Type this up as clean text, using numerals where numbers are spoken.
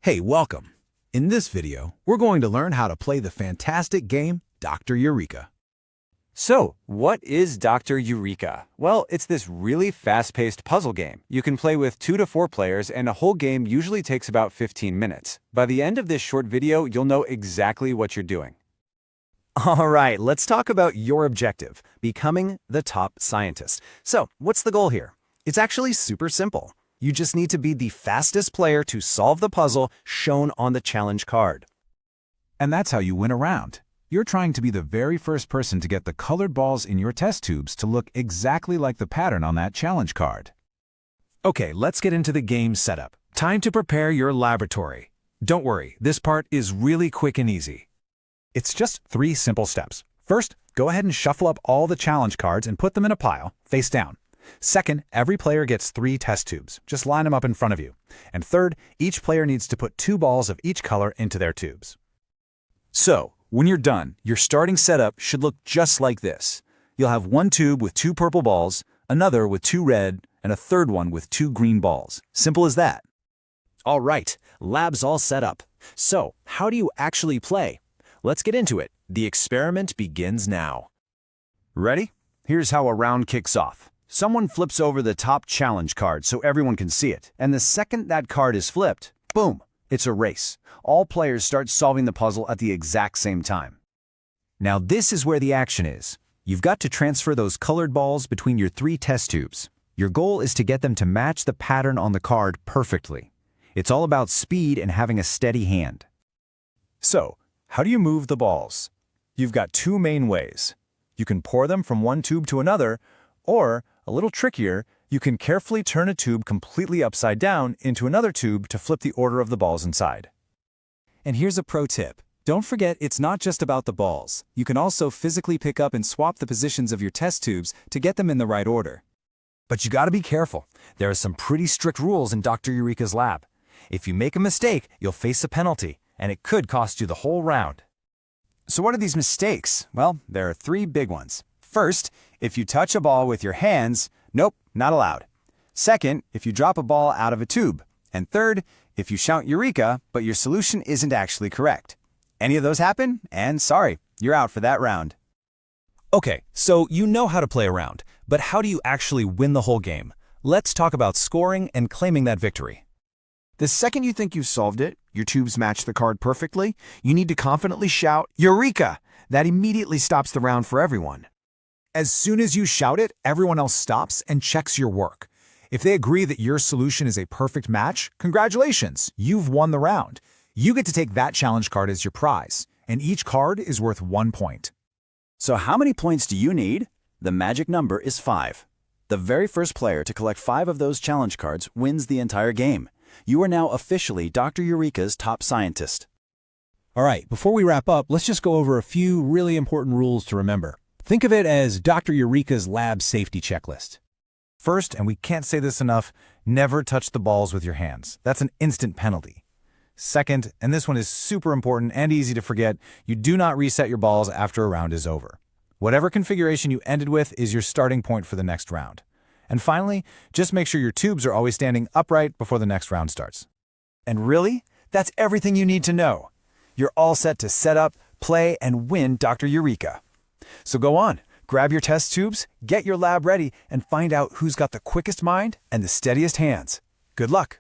Hey, welcome! In this video, we're going to learn how to play the fantastic game Dr. Eureka. So, what is Dr. Eureka? Well, it's this really fast-paced puzzle game. You can play with 2 to 4 players, and a whole game usually takes about 15 minutes. By the end of this short video, you'll know exactly what you're doing. All right, let's talk about your objective, becoming the top scientist. So, what's the goal here? It's actually super simple. You just need to be the fastest player to solve the puzzle shown on the challenge card. And that's how you win a round. You're trying to be the very first person to get the colored balls in your test tubes to look exactly like the pattern on that challenge card. Okay, let's get into the game setup. Time to prepare your laboratory. Don't worry, this part is really quick and easy. It's just 3 simple steps. First, go ahead and shuffle up all the challenge cards and put them in a pile, face down. Second, every player gets 3 test tubes. Just line them up in front of you. And third, each player needs to put 2 balls of each color into their tubes. So, when you're done, your starting setup should look just like this. You'll have 1 tube with 2 purple balls, another with 2 red, and a third one with 2 green balls. Simple as that. All right, lab's all set up. So, how do you actually play? Let's get into it. The experiment begins now. Ready? Here's how a round kicks off. Someone flips over the top challenge card so everyone can see it, and the second that card is flipped, boom, it's a race. All players start solving the puzzle at the exact same time. Now this is where the action is. You've got to transfer those colored balls between your 3 test tubes. Your goal is to get them to match the pattern on the card perfectly. It's all about speed and having a steady hand. So, how do you move the balls? You've got 2 main ways. You can pour them from one tube to another, or, a little trickier, you can carefully turn a tube completely upside down into another tube to flip the order of the balls inside. And here's a pro tip. Don't forget it's not just about the balls. You can also physically pick up and swap the positions of your test tubes to get them in the right order. But you gotta be careful. There are some pretty strict rules in Dr. Eureka's lab. If you make a mistake, you'll face a penalty, and it could cost you the whole round. So what are these mistakes? Well, there are 3 big ones. First, if you touch a ball with your hands, nope, not allowed. Second, if you drop a ball out of a tube. And third, if you shout Eureka, but your solution isn't actually correct. Any of those happen, and sorry, you're out for that round. Okay, so you know how to play around, but how do you actually win the whole game? Let's talk about scoring and claiming that victory. The second you think you've solved it, your tubes match the card perfectly, you need to confidently shout Eureka! That immediately stops the round for everyone. As soon as you shout it, everyone else stops and checks your work. If they agree that your solution is a perfect match, congratulations, you've won the round. You get to take that challenge card as your prize, and each card is worth 1 point. So how many points do you need? The magic number is 5. The very first player to collect 5 of those challenge cards wins the entire game. You are now officially Dr. Eureka's top scientist. All right, before we wrap up, let's just go over a few really important rules to remember. Think of it as Dr. Eureka's lab safety checklist. First, and we can't say this enough, never touch the balls with your hands. That's an instant penalty. Second, and this one is super important and easy to forget, you do not reset your balls after a round is over. Whatever configuration you ended with is your starting point for the next round. And finally, just make sure your tubes are always standing upright before the next round starts. And really, that's everything you need to know. You're all set to set up, play, and win Dr. Eureka. So go on, grab your test tubes, get your lab ready, and find out who's got the quickest mind and the steadiest hands. Good luck!